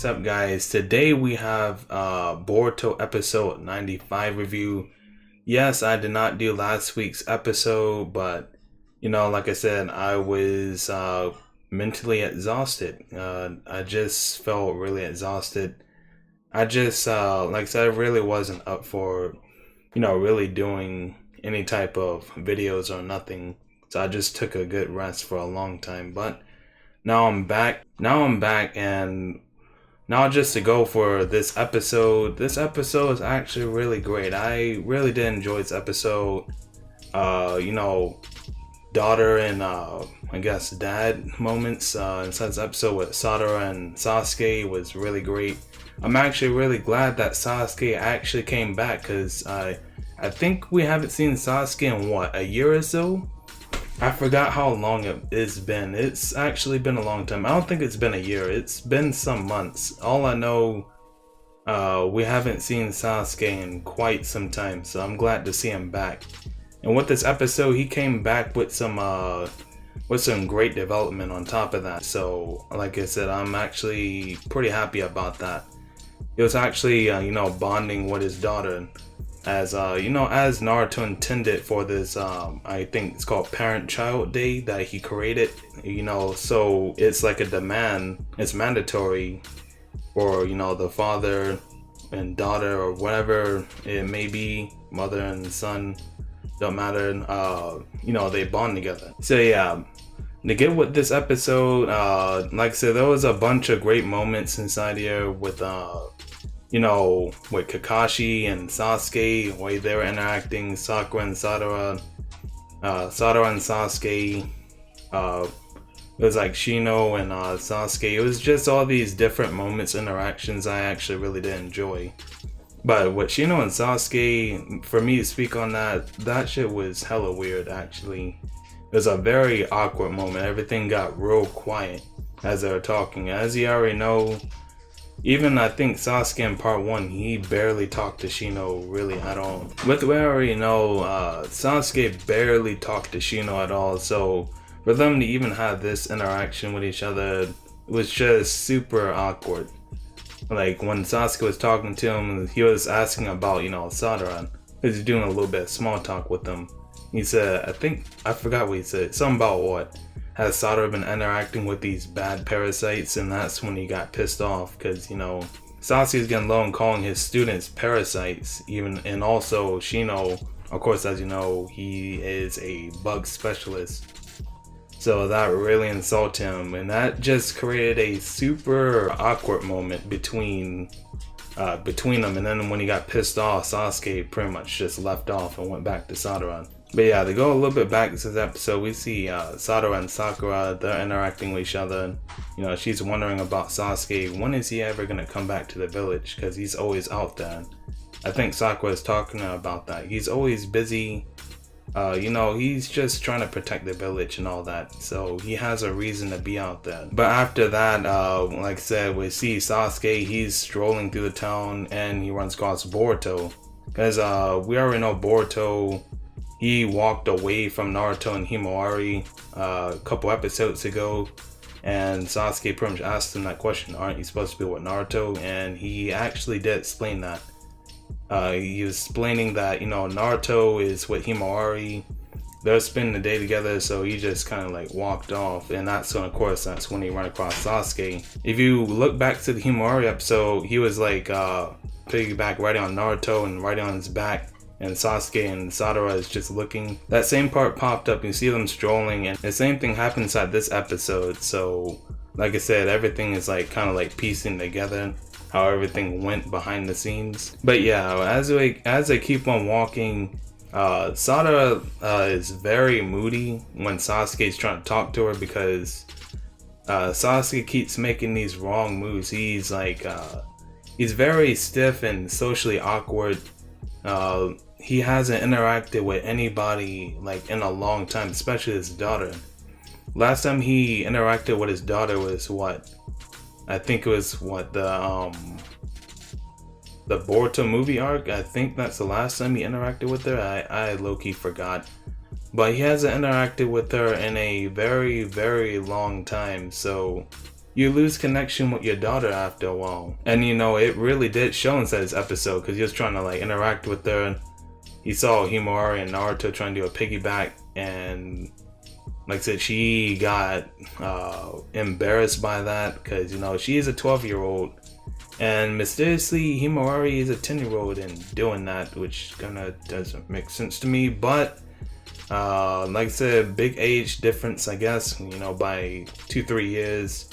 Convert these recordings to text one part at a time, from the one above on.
what's up guys? Today we have Boruto episode 95 review. Yes, I did not do last week's episode, but like I said, I was mentally exhausted. I just felt really exhausted. I just, like I said, I really wasn't up for, really doing any type of videos or nothing. So I just took a good rest for a long time, but now I'm back. And now just to go for this episode. This episode is actually really great. I really did enjoy this episode. Daughter and I guess dad moments inside this episode with Sarada and Sasuke was really great. I'm actually really glad that Sasuke actually came back, because I think we haven't seen Sasuke in a year or so? I forgot how long it's been. It's actually been a long time. I don't think it's been a year. It's been some months. All I know, we haven't seen Sasuke in quite some time, so I'm glad to see him back. And with this episode, he came back with some great development on top of that. So, like I said, I'm actually pretty happy about that. It was actually, bonding with his daughter. As as Naruto intended for this, I think it's called Parent-Child Day that he created, so it's like a demand, it's mandatory for, the father and daughter or whatever it may be, mother and son, don't matter, they bond together. So yeah, to get with this episode, like I said, there was a bunch of great moments inside here with, with Kakashi and Sasuke, the way they were interacting, Sakura and Sarada, Sarada and Sasuke, it was like Shino and Sasuke. It was just all these different moments, interactions I actually really did enjoy. But with Shino and Sasuke, for me to speak on that shit was hella weird actually. It was a very awkward moment. Everything got real quiet as they were talking. As you already know, even I think Sasuke in part 1, he barely talked to Shino really at all. With what we already know, Sasuke barely talked to Shino at all, so for them to even have this interaction with each other was just super awkward. Like when Sasuke was talking to him, he was asking about, Sarada. He was doing a little bit of small talk with him. He said, I forgot what he said, something about what? Has Sarada been interacting with these bad parasites? And that's when he got pissed off, because Sasuke's getting low and calling his students parasites, and also Shino, of course, as you know, he is a bug specialist, so that really insulted him, and that just created a super awkward moment between them. And then when he got pissed off, Sasuke pretty much just left off and went back to Sarada. But yeah, to go a little bit back to this episode, we see Sarada and Sakura, they're interacting with each other. She's wondering about Sasuke. When is he ever going to come back to the village? Because he's always out there. I think Sakura is talking about that. He's always busy. He's just trying to protect the village and all that. So he has a reason to be out there. But after that, like I said, we see Sasuke, he's strolling through the town and he runs across Boruto. Because we already know Boruto, he walked away from Naruto and Himawari a couple episodes ago, and Sasuke pretty much asked him that question, aren't you supposed to be with Naruto? And he actually did explain that. He was explaining that, Naruto is with Himawari, they're spending the day together, so he just kind of like walked off, and that's when he ran across Sasuke. If you look back to the Himawari episode, he was like piggyback riding on Naruto and riding on his back, and Sasuke and Sarada is just looking. That same part popped up, you see them strolling, and the same thing happens at this episode. So like I said, everything is like kind of like piecing together how everything went behind the scenes. But yeah, as they keep on walking, Sarada is very moody when Sasuke is trying to talk to her, because Sasuke keeps making these wrong moves. He's like he's very stiff and socially awkward. He hasn't interacted with anybody like in a long time, especially his daughter. Last time he interacted with his daughter was I think it was the Boruto movie arc. I think that's the last time he interacted with her. I low-key forgot. But he hasn't interacted with her in a very, very long time. So you lose connection with your daughter after a while. And you know, it really did show inside this episode, because he was trying to like interact with her. He saw Himawari and Naruto trying to do a piggyback, and like I said, she got embarrassed by that, because you know, she is a 12-year-old, and mysteriously Himawari is a 10-year-old and doing that, which kinda doesn't make sense to me. But like I said, big age difference, I guess, you know, by 2-3 years.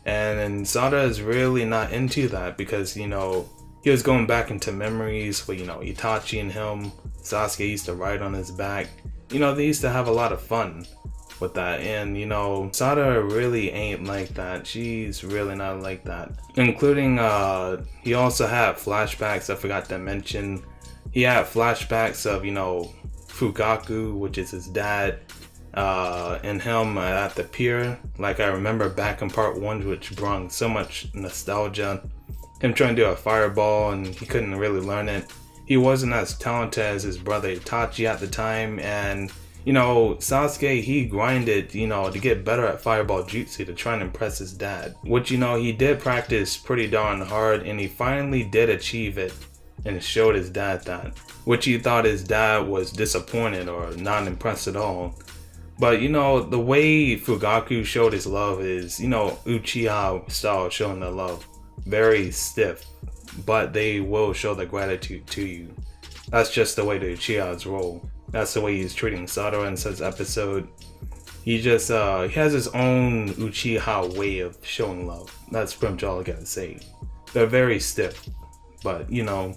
And Sarada is really not into that, because you know, he was going back into memories where, you know, Itachi and him, Sasuke used to ride on his back. You know, they used to have a lot of fun with that. And you know, Sarada really ain't like that. She's really not like that. Including he also had flashbacks, I forgot to mention. He had flashbacks of, you know, Fugaku, which is his dad, and him at the pier. Like I remember back in part 1, which brought so much nostalgia. Him trying to do a fireball and he couldn't really learn it. He wasn't as talented as his brother Itachi at the time, and you know, Sasuke, he grinded, you know, to get better at fireball jutsu to try and impress his dad. Which, you know, he did practice pretty darn hard, and he finally did achieve it and showed his dad that. Which he thought his dad was disappointed or not impressed at all. But you know, the way Fugaku showed his love is, you know, Uchiha style showing their love. Very stiff, but they will show their gratitude to you. That's just the way the Uchiha's roll. That's the way he's treating Sarada in this episode. He just, he has his own Uchiha way of showing love. That's pretty much all I gotta say. They're very stiff, but you know,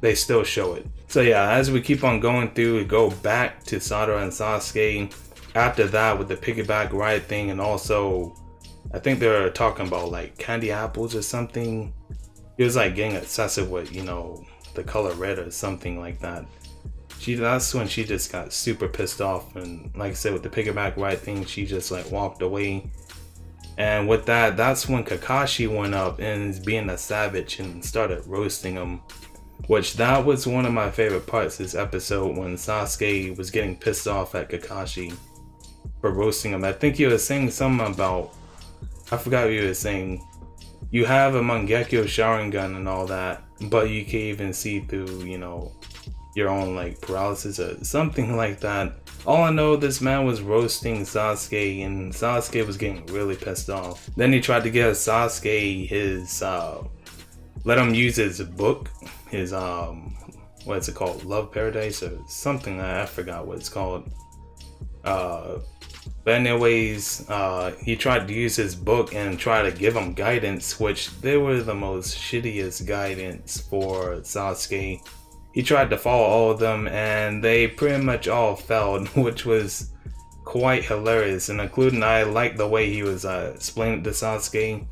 they still show it. So yeah, as we keep on going through, we go back to Sarada and Sasuke. After that, with the piggyback ride thing, and also, I think they're talking about like candy apples or something. He was like getting obsessive with, you know, the color red or something like that. That's when she just got super pissed off, and like I said, with the piggyback ride thing, she just like walked away. And with that, that's when Kakashi went up and is being a savage and started roasting him. Which that was one of my favorite parts of this episode, when Sasuke was getting pissed off at Kakashi for roasting him. I think he was saying something about, I forgot what he was saying. You have a Mangekyo Sharingan and all that, but you can't even see through, you know, your own like paralysis or something like that. All I know, this man was roasting Sasuke, and Sasuke was getting really pissed off. Then he tried to give Sasuke his, let him use his book, his, what's it called? Love Paradise or something, I forgot what it's called. But anyways, he tried to use his book and try to give him guidance, which they were the most shittiest guidance for Sasuke. He tried to follow all of them, and they pretty much all failed, which was quite hilarious. And including, I like the way he was explaining to Sasuke.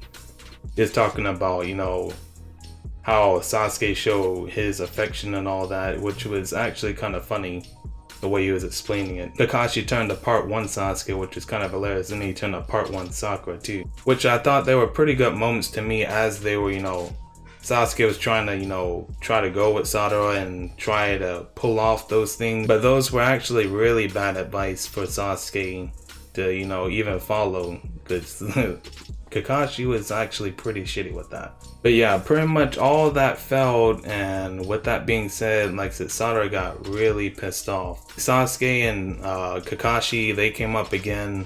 He's talking about, you know, how Sasuke showed his affection and all that, which was actually kind of funny, the way he was explaining it. Kakashi turned to part 1 Sasuke, which was kind of hilarious, and he turned to part 1 Sakura too. Which I thought they were pretty good moments to me, as they were, you know, Sasuke was trying to, you know, try to go with Sarada and try to pull off those things. But those were actually really bad advice for Sasuke to, you know, even follow, because Kakashi was actually pretty shitty with that. But yeah, pretty much all that failed, and with that being said, like I said, Sarada got really pissed off. Sasuke and Kakashi, they came up again.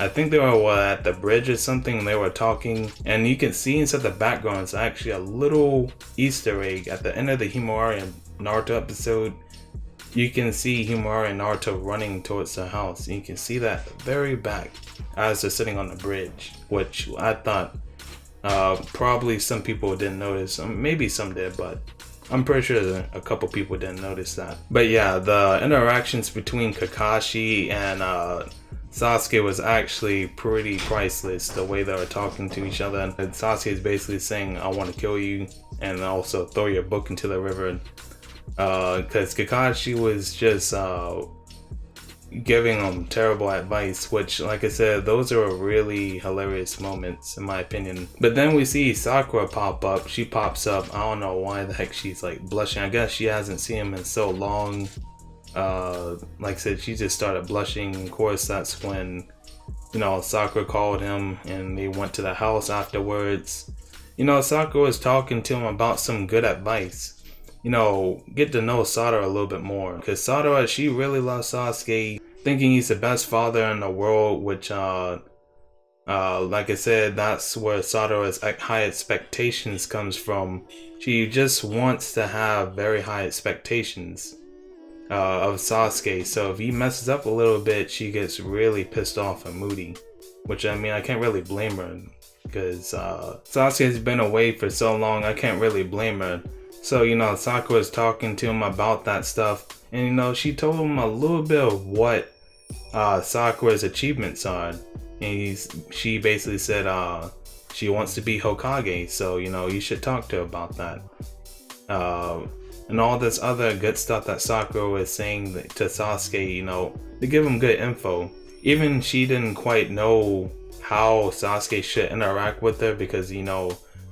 I think they were at the bridge or something, they were talking, and you can see inside the background, it's actually a little Easter egg at the end of the Himawari and Naruto episode. You can see Himawari and Naruto running towards the house, and you can see that very back as they're sitting on the bridge, which I thought probably some people didn't notice. Maybe some did, but I'm pretty sure a couple people didn't notice that. But yeah, the interactions between Kakashi and Sasuke was actually pretty priceless, the way they were talking to each other. And Sasuke is basically saying, I want to kill you, and also throw your book into the river. Because Kakashi was just giving him terrible advice, which, like I said, those are really hilarious moments in my opinion. But then we see Sakura pop up. She pops up. I don't know why the heck she's like blushing. I guess she hasn't seen him in so long. Like I said, she just started blushing. Of course, that's when Sakura called him and they went to the house afterwards. Sakura was talking to him about some good advice. Get to know Sarada a little bit more. Because Sarada, she really loves Sasuke, thinking he's the best father in the world, which, like I said, that's where Sarada's high expectations comes from. She just wants to have very high expectations of Sasuke. So if he messes up a little bit, she gets really pissed off and moody. Which, I mean, I can't really blame her. Because Sasuke's been away for so long, I can't really blame her. So, Sakura's talking to him about that stuff. And, she told him a little bit of what Sakura's achievements are. And she basically said she wants to be Hokage. So, you should talk to her about that. And all this other good stuff that Sakura was saying to Sasuke, to give him good info. Even she didn't quite know how Sasuke should interact with her because,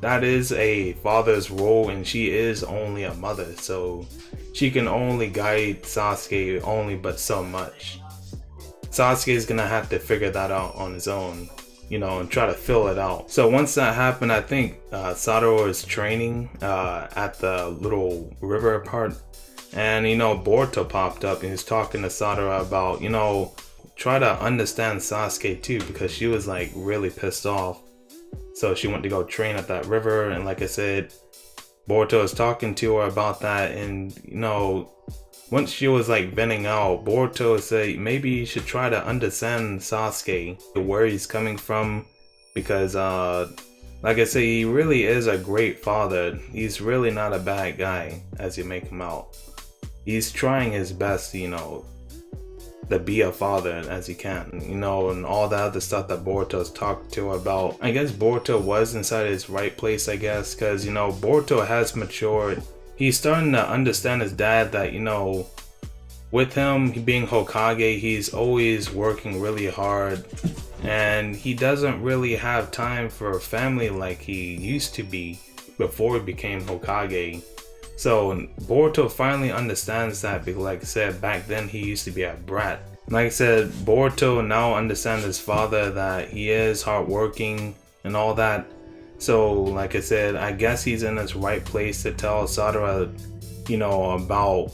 that is a father's role and she is only a mother, so she can only guide Sasuke only but so much. Sasuke is gonna have to figure that out on his own, and try to fill it out. So once that happened, I think Sarada was training at the little river part, and Boruto popped up and he was talking to Sarada about, try to understand Sasuke too, because she was like really pissed off. So she went to go train at that river, and like I said, Boruto was talking to her about that, and once she was like venting out, Boruto said maybe you should try to understand Sasuke, where he's coming from, because like I say, he really is a great father. He's really not a bad guy as you make him out. He's trying his best, to be a father as he can, and all that other stuff that Boruto's talked to about. I guess Boruto was inside his right place, I guess, because, Boruto has matured. He's starting to understand his dad that, with him being Hokage, he's always working really hard, and he doesn't really have time for family like he used to be before he became Hokage. So Boruto finally understands that because, like I said, back then he used to be a brat. Like I said, Boruto now understands his father, that he is hardworking and all that. So, like I said, I guess he's in his right place to tell Sarada, about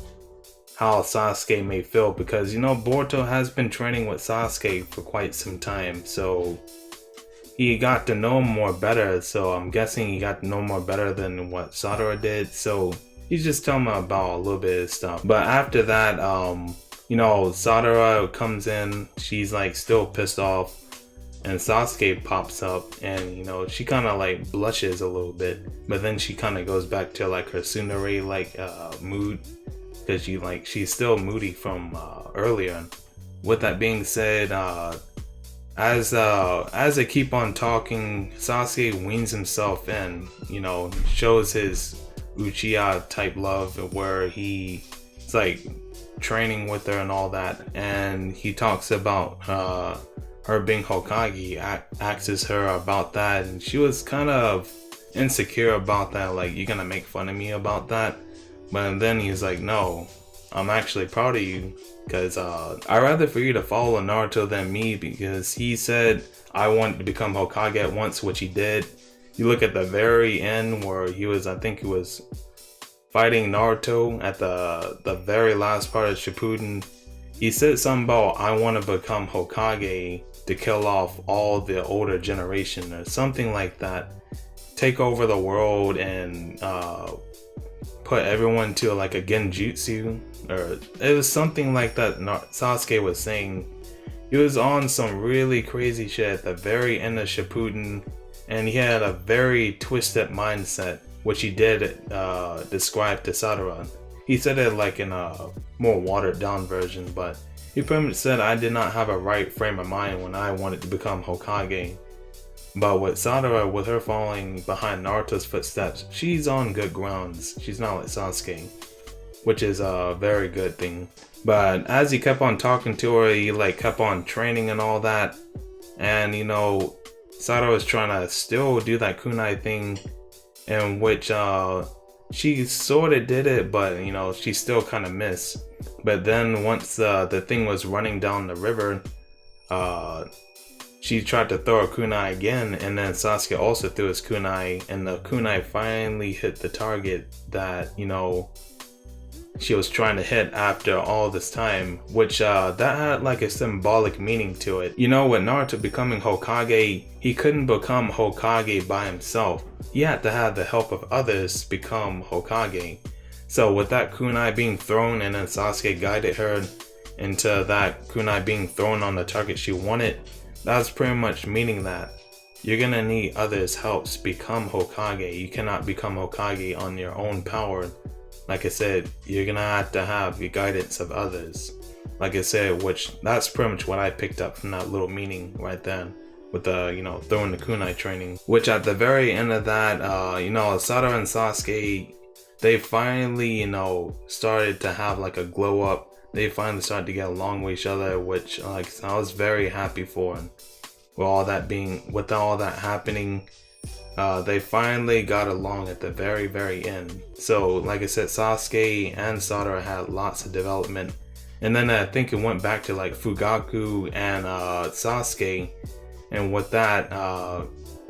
how Sasuke may feel, because, Boruto has been training with Sasuke for quite some time. So he got to know him more better. So I'm guessing he got to know more better than what Sarada did. So he's just telling me about a little bit of stuff. But after that, Sarada comes in. She's like still pissed off. And Sasuke pops up and, she kind of like blushes a little bit. But then she kind of goes back to like her tsundere like mood. Because she's still moody from earlier. With that being said, as they keep on talking, Sasuke weans himself in, shows his Uchiha type love where he's like training with her and all that, and he talks about her being Hokage, asks her about that, and she was kind of insecure about that, like, you're gonna make fun of me about that. But then he's like, no, I'm actually proud of you, because I'd rather for you to follow Naruto than me, because he said I wanted to become Hokage at once, which he did. You look at the very end where I think he was fighting Naruto at the very last part of Shippuden. He said something about, I want to become Hokage to kill off all the older generation or something like that. Take over the world and put everyone to like a genjutsu, or it was something like that Sasuke was saying. He was on some really crazy shit at the very end of Shippuden, and he had a very twisted mindset, which he did describe to Sarada. He said it like in a more watered down version, but he pretty much said, I did not have a right frame of mind when I wanted to become Hokage. But with Sarada, with her falling behind Naruto's footsteps, she's on good grounds. She's not like Sasuke, which is a very good thing. But as he kept on talking to her, he like kept on training and all that. And Sarada was trying to still do that kunai thing, in which she sort of did it, but she still kind of missed. But then once the thing was running down the river, she tried to throw a kunai again, and then Sasuke also threw his kunai, and the kunai finally hit the target that, you know, she was trying to hit after all this time, which that had like a symbolic meaning to it. You know, with Naruto becoming Hokage, he couldn't become Hokage by himself. He had to have the help of others become Hokage. So with that kunai being thrown, and then Sasuke guided her into that kunai being thrown on the target she wanted, that's pretty much meaning that you're gonna need others' helps become Hokage. You cannot become Hokage on your own power. Like I said, you're gonna have to have the guidance of others. Like I said, which that's pretty much what I picked up from that little meaning right then, with the, you know, throwing the kunai training. Which at the very end of that, you know, Sarada and Sasuke, they finally, you know, started to have like a glow up. They finally started to get along with each other, which like I was very happy for. With all that happening, they finally got along at the very end. So like I said, Sasuke and Sarada had lots of development, and then I think it went back to like Fugaku and Sasuke, and with that,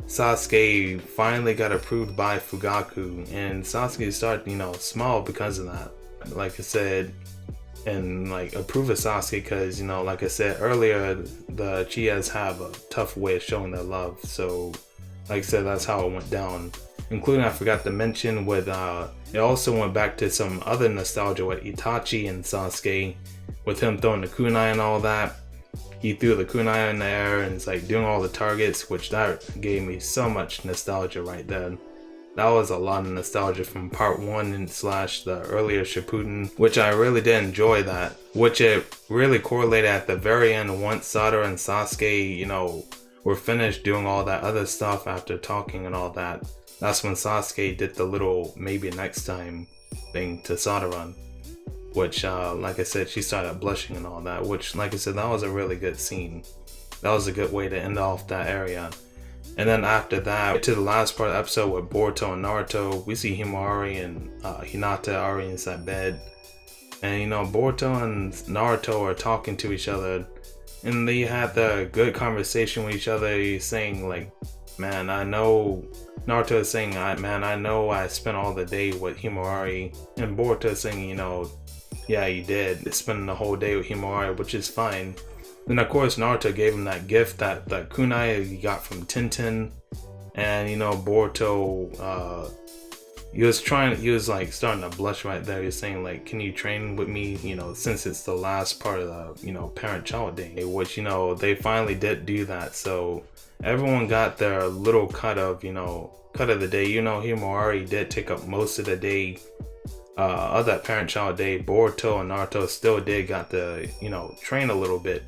Sasuke finally got approved by Fugaku, and Sasuke started, you know, smile because of that. Like I said, and like approve of Sasuke because, you know, like I said earlier, the Uchihas have a tough way of showing their love. So like I said, that's how it went down. Including, I forgot to mention, with it also went back to some other nostalgia with Itachi and Sasuke, with him throwing the kunai and all that. He threw the kunai in the air and it's like doing all the targets, which that gave me so much nostalgia right then. That was a lot of nostalgia from part 1 and / the earlier Shippuden, which I really did enjoy that. Which it really correlated at the very end once Sarada and Sasuke, you know, were finished doing all that other stuff after talking and all that. That's when Sasuke did the little maybe next time thing to Sarada, which like I said, she started blushing and all that, which like I said, that was a really good scene. That was a good way to end off that area. And then after that, to the last part of the episode with Boruto and Naruto, we see Himawari and Hinata already inside bed. And you know, Boruto and Naruto are talking to each other, and they had the good conversation with each other. He's saying like, man, I know, Naruto is saying, man, I know I spent all the day with Himawari. And Boruto is saying, you know, yeah, you did, spending the whole day with Himawari, which is fine. Then of course Naruto gave him that gift, that kunai he got from Tintin. And you know, Boruto, he was like starting to blush right there. He was saying like, can you train with me, you know, since it's the last part of the, you know, parent-child day, which, you know, they finally did do that. So everyone got their little cut of the day. You know, Himawari did take up most of the day of that parent-child day. Boruto and Naruto still did got to, you know, train a little bit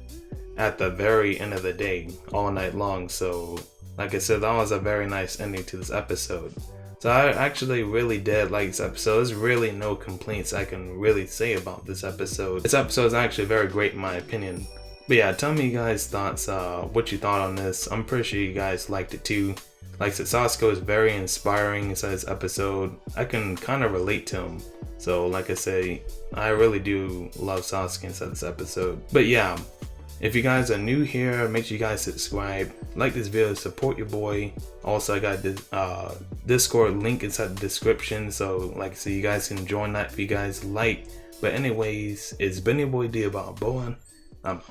at the very end of the day, all night long. So like I said, that was a very nice ending to this episode. So I actually really did like this episode. There's really no complaints I can really say about this episode. This episode is actually very great in my opinion. But yeah, tell me you guys' thoughts, what you thought on this. I'm pretty sure you guys liked it too. Like I said, Sasuke is very inspiring inside this episode. I can kind of relate to him. So like I say, I really do love Sasuke inside this episode. But yeah, if you guys are new here, make sure you guys subscribe, like this video, support your boy. Also, I got this Discord link inside the description, so like I said, you guys can join that if you guys like. But anyways, it's been your boy D about Boa. I'm out.